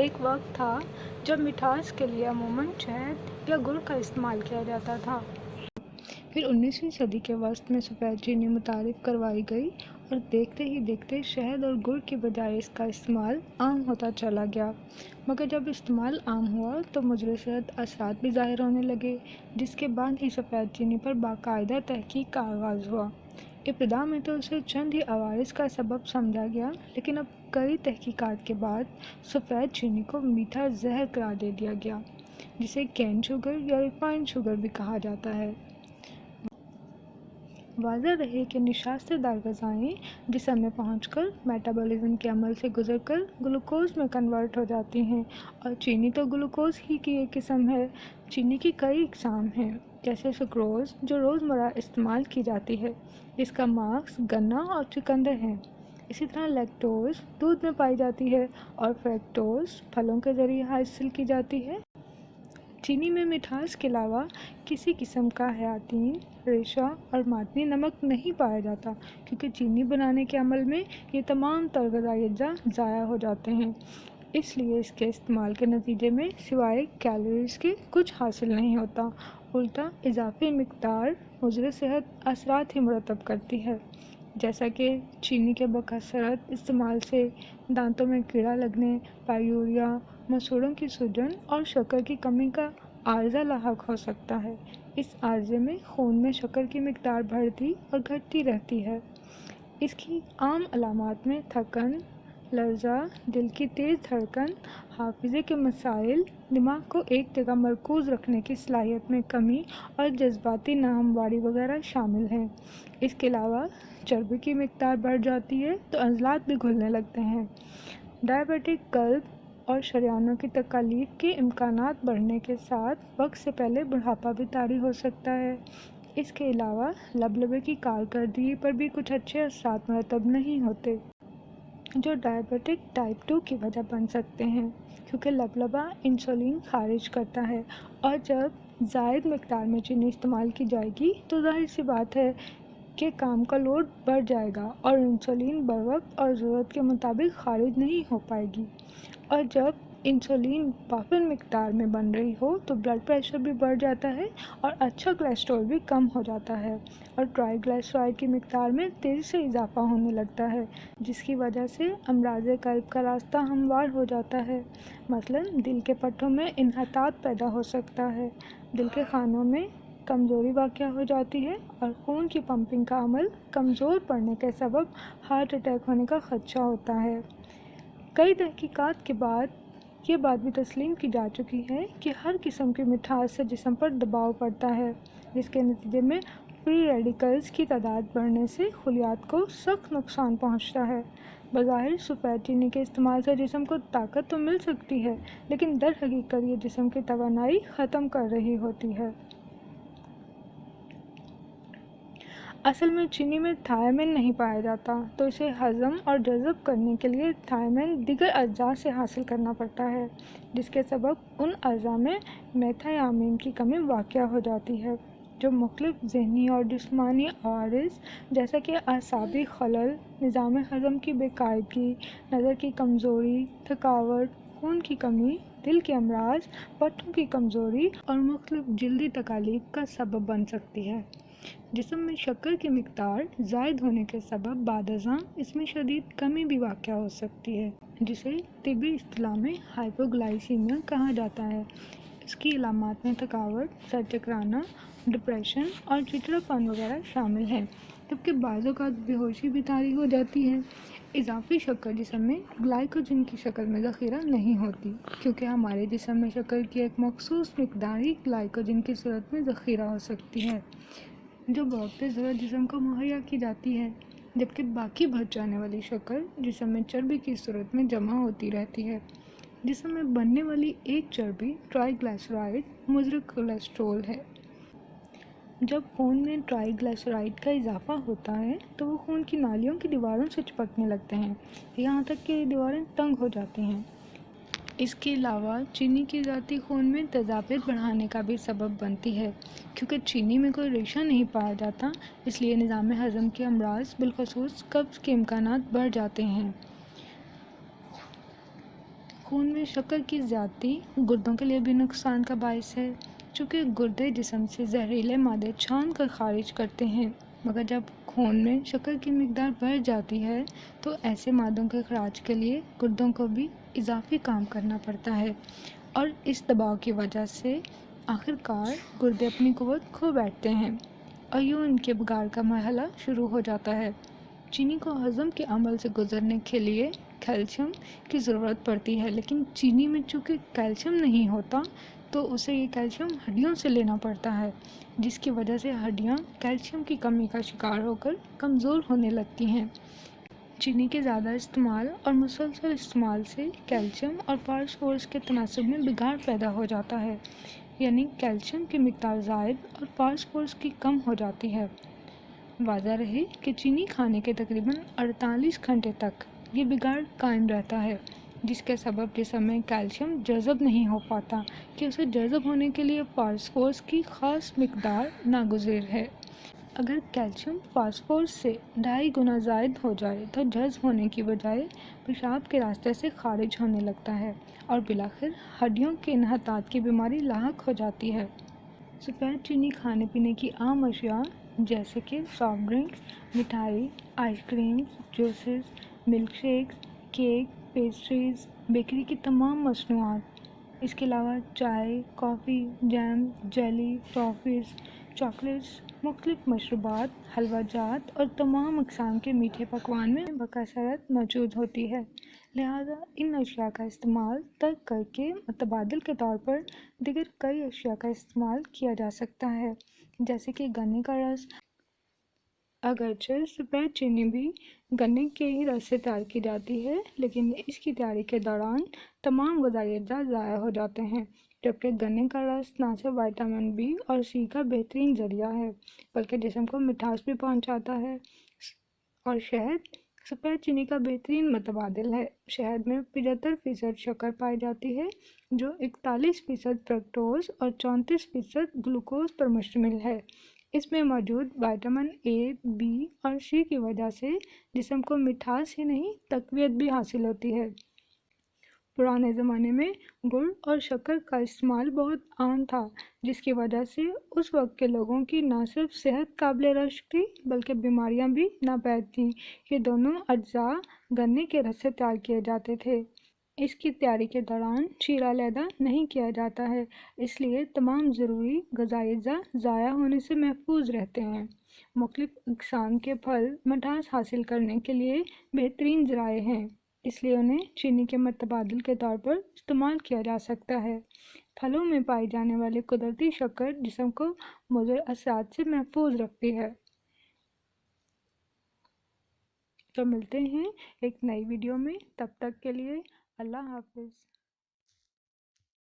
ایک وقت تھا جب مٹھاس کے لیے عموماً شہد یا گڑ کا استعمال کیا جاتا تھا۔ پھر 19ویں صدی کے وسط میں سفید چینی متعارف کروائی گئی اور دیکھتے ہی دیکھتے شہد اور گڑ کی بجائے اس کا استعمال عام ہوتا چلا گیا۔ مگر جب استعمال عام ہوا تو مضر صحت اثرات بھی ظاہر ہونے لگے، جس کے بعد ہی سفید چینی پر باقاعدہ تحقیق کا آغاز ہوا۔ ابتدا میں تو اسے چند ہی عوارض کا سبب سمجھا گیا، لیکن اب کئی تحقیقات کے بعد سفید چینی کو میٹھا زہر قرار دے دیا گیا، جسے کین شوگر یا ریفائنڈ شوگر بھی کہا جاتا ہے۔ واضح رہے کہ نشاستہ دار غذائیں جسم میں پہنچ کر میٹابولزم کے عمل سے گزر کر گلوکوز میں کنورٹ ہو جاتی ہیں، اور چینی تو گلوکوز ہی کی ایک قسم ہے۔ چینی کی کئی اقسام ہیں، جیسے سکروز جو روزمرہ استعمال کی جاتی ہے، جس کا مارکس گنا اور چقندر ہیں۔ اسی طرح لیکٹوز دودھ میں پائی جاتی ہے اور فریکٹوز پھلوں کے ذریعے حاصل کی جاتی ہے۔ چینی میں مٹھاس کے علاوہ کسی قسم کا حیاتین، ریشہ اور معدنی نمک نہیں پایا جاتا، کیونکہ چینی بنانے کے عمل میں یہ تمام تر غذائی اجزاء ضائع ہو جاتے ہیں۔ اس لیے اس کے استعمال کے نتیجے میں سوائے کیلوریز کے کچھ حاصل نہیں ہوتا، الٹا اضافی مقدار مضر صحت اثرات ہی مرتب کرتی ہے، جیسا کہ چینی کے بکثرت استعمال سے دانتوں میں کیڑا لگنے، پائیوریا، مسوڑھوں کی سوجن اور شکر کی کمی کا عارضہ لاحق ہو سکتا ہے۔ اس عارضے میں خون میں شکر کی مقدار بڑھتی اور گھٹتی رہتی ہے۔ اس کی عام علامات میں تھکن، لرزہ، دل کی تیز دھڑکن، حافظے کے مسائل، دماغ کو ایک جگہ مرکوز رکھنے کی صلاحیت میں کمی اور جذباتی ناہمواری وغیرہ شامل ہیں۔ اس کے علاوہ چربی کی مقدار بڑھ جاتی ہے تو عضلات بھی گھلنے لگتے ہیں۔ ڈائبٹک قلب اور شریانوں کی تکلیف کے امکانات بڑھنے کے ساتھ وقت سے پہلے بڑھاپا بھی طاری ہو سکتا ہے۔ اس کے علاوہ لبلبے کی کارکردگی پر بھی کچھ اچھے اثرات مرتب نہیں ہوتے، جو ڈائبٹک ٹائپ 2 کی وجہ بن سکتے ہیں، کیونکہ لبلبہ انسولین خارج کرتا ہے، اور جب زائد مقدار میں چینی استعمال کی جائے گی تو ظاہر سی بات ہے کہ کام کا لوڈ بڑھ جائے گا اور انسولین بروقت اور ضرورت کے مطابق خارج نہیں ہو پائے گی، اور جب انسولین وافر مقدار میں بن رہی ہو تو بلڈ پریشر بھی بڑھ جاتا ہے اور اچھا کولیسٹرول بھی کم ہو جاتا ہے، اور ٹرائی گلائسرائڈ کی مقدار میں تیزی سے اضافہ ہونے لگتا ہے، جس کی وجہ سے امراض قلب کا راستہ ہموار ہو جاتا ہے۔ مثلاً دل کے پٹھوں میں انحطاط پیدا ہو سکتا ہے، دل کے خانوں میں کمزوری واقع ہو جاتی ہے، اور خون کی پمپنگ کا عمل کمزور پڑنے کے سبب ہارٹ اٹیک ہونے کا خدشہ ہوتا ہے۔ کئی تحقیقات کے بعد یہ بات بھی تسلیم کی جا چکی ہے کہ ہر قسم کی مٹھاس سے جسم پر دباؤ پڑتا ہے، جس کے نتیجے میں فری ریڈیکلز کی تعداد بڑھنے سے خلیات کو سخت نقصان پہنچتا ہے۔ بظاہر سفید چینی کے استعمال سے جسم کو طاقت تو مل سکتی ہے، لیکن در حقیقت یہ جسم کی توانائی ختم کر رہی ہوتی ہے۔ اصل میں چینی میں تھائامین نہیں پایا جاتا، تو اسے ہضم اور جذب کرنے کے لیے تھائامین دیگر اجزاء سے حاصل کرنا پڑتا ہے، جس کے سبب ان اعضاء میں میتھیامین کی کمی واقع ہو جاتی ہے، جو مختلف ذہنی اور جسمانی عوارض جیسا کہ اعصابی خلل، نظام ہضم کی بے قاعدگی، نظر کی کمزوری، تھکاوٹ، خون کی کمی، دل کے امراض، پٹھوں کی کمزوری اور مختلف جلدی تکالیف کا سبب بن سکتی ہے۔ جسم میں شکر کی مقدار زائد ہونے کے سبب بعد ازاں اس میں شدید کمی بھی واقع ہو سکتی ہے، جسے طبی اصطلاح میں ہائپوگلائسیمیا کہا جاتا ہے۔ اس کی علامات میں تھکاوٹ، سر چکرانا، ڈپریشن اور چڑچڑاپن وغیرہ شامل ہیں، جبکہ بعض اوقات بے ہوشی بھی طاری ہو جاتی ہے۔ اضافی شکر جسم میں گلائکوجن کی شکل میں ذخیرہ نہیں ہوتی، کیونکہ ہمارے جسم میں شکر کی ایک مخصوص مقدار ہی گلائکوجن کی صورت میں ذخیرہ ہو سکتی ہے، جو بوقت ضرورت جسم کو مہیا کی جاتی ہے، جبکہ باقی بچ جانے والی شکر جسم میں چربی کی صورت میں جمع ہوتی رہتی ہے۔ جسم میں بننے والی ایک چربی ٹرائی گلائسرائڈ مضر کولیسٹرول ہے۔ جب خون میں ٹرائی گلائسرائڈ کا اضافہ ہوتا ہے تو وہ خون کی نالیوں کی دیواروں سے چپکنے لگتے ہیں، یہاں تک کہ دیواریں تنگ ہو جاتی ہیں۔ اس کے علاوہ چینی کی ذاتی خون میں تیزابیت بڑھانے کا بھی سبب بنتی ہے، کیونکہ چینی میں کوئی ریشہ نہیں پایا جاتا، اس لیے نظام ہضم کے امراض بالخصوص قبض کے امکانات بڑھ جاتے ہیں۔ خون میں شکر کی زیادتی گردوں کے لیے بھی نقصان کا باعث ہے، چونکہ گردے جسم سے زہریلے مادے چھان کر خارج کرتے ہیں، مگر جب خون میں شکر کی مقدار بڑھ جاتی ہے تو ایسے مادوں کے اخراج کے لیے گردوں کو بھی اضافی کام کرنا پڑتا ہے، اور اس دباؤ کی وجہ سے آخر کار گردے اپنی قوت کھو بیٹھتے ہیں اور یوں ان کے بگاڑ کا مرحلہ شروع ہو جاتا ہے۔ چینی کو ہضم کے عمل سے گزرنے کے لیے کیلشیم کی ضرورت پڑتی ہے، لیکن چینی میں چونکہ کیلشیم نہیں ہوتا تو اسے یہ کیلشیم ہڈیوں سے لینا پڑتا ہے، جس کی وجہ سے ہڈیاں کیلشیم کی کمی کا شکار ہو کر کمزور ہونے لگتی ہیں۔ چینی کے زیادہ استعمال اور مسلسل استعمال سے کیلشیم اور فاسفورس کے تناسب میں بگاڑ پیدا ہو جاتا ہے، یعنی کیلشیم کی مقدار زائد اور فاسفورس کی کم ہو جاتی ہے۔ واضح رہے کہ چینی کھانے کے تقریباً 48 گھنٹے تک یہ بگاڑ قائم رہتا ہے، جس کے سبب جسم میں کیلشیم جذب نہیں ہو پاتا کہ اسے جذب ہونے کے لیے فاسفورس کی خاص مقدار ناگزیر ہے۔ اگر کیلشیم فاسفورس سے 2.5 گنا زائد ہو جائے تو جذب ہونے کی بجائے پیشاب کے راستے سے خارج ہونے لگتا ہے اور بالآخر ہڈیوں کے انحطاط کی بیماری لاحق ہو جاتی ہے۔ سفید چینی کھانے پینے کی عام اشیاء جیسے کہ سافٹ ڈرنکس، مٹھائی، آئس کریم، جوسز، ملک شیکس، کیک، پیسٹریز، بیکری کی تمام مصنوعات، اس کے علاوہ چائے، کافی، جیم، جیلی، ٹافیز، چاکلیٹس، مختلف مشروبات، حلوہ جات اور تمام اقسام کے میٹھے پکوان میں بکثرت موجود ہوتی ہے، لہذا ان اشیاء کا استعمال ترک کر کے متبادل کے طور پر دیگر کئی اشیاء کا استعمال کیا جا سکتا ہے، جیسے کہ گنے کا رس۔ اگرچہ سفید چینی بھی گنے کے ہی رس سے تیار کی جاتی ہے، لیکن اس کی تیاری کے دوران تمام غذائی اجزاء ضائع ہو جاتے ہیں، جبکہ گنے کا رس نہ صرف وٹامن بی اور سی کا بہترین ذریعہ ہے بلکہ جسم کو مٹھاس بھی پہنچاتا ہے۔ اور شہد سفید چینی کا بہترین متبادل ہے۔ شہد میں 75% شکر پائی جاتی ہے، جو 41% فرکٹوز اور 34% گلوکوز پر مشتمل ہے۔ اس میں موجود وٹامن اے، بی اور سی کی وجہ سے جسم کو مٹھاس ہی نہیں تقویت بھی حاصل ہوتی ہے۔ پرانے زمانے میں گڑ اور شکر کا استعمال بہت عام تھا، جس کی وجہ سے اس وقت کے لوگوں کی نہ صرف صحت قابل رشک تھی بلکہ بیماریاں بھی ناپید تھیں۔ یہ دونوں اجزاء گنے کے رس سے تیار کیے جاتے تھے۔ اس کی تیاری کے دوران چیرا علیحدہ نہیں کیا جاتا ہے، اس لیے تمام ضروری غذائی اجزاء ضائع ہونے سے محفوظ رہتے ہیں۔ مختلف اقسام کے پھل مٹھاس حاصل کرنے کے لیے بہترین ذرائع ہیں، اس لیے انہیں چینی کے متبادل کے طور پر استعمال کیا جا سکتا ہے۔ پھلوں میں پائی جانے والی قدرتی شکر جسم کو مضر اثرات سے محفوظ رکھتی ہے۔ تو ملتے ہیں ایک نئی ویڈیو میں، تب تک کے لیے اللہ حافظ۔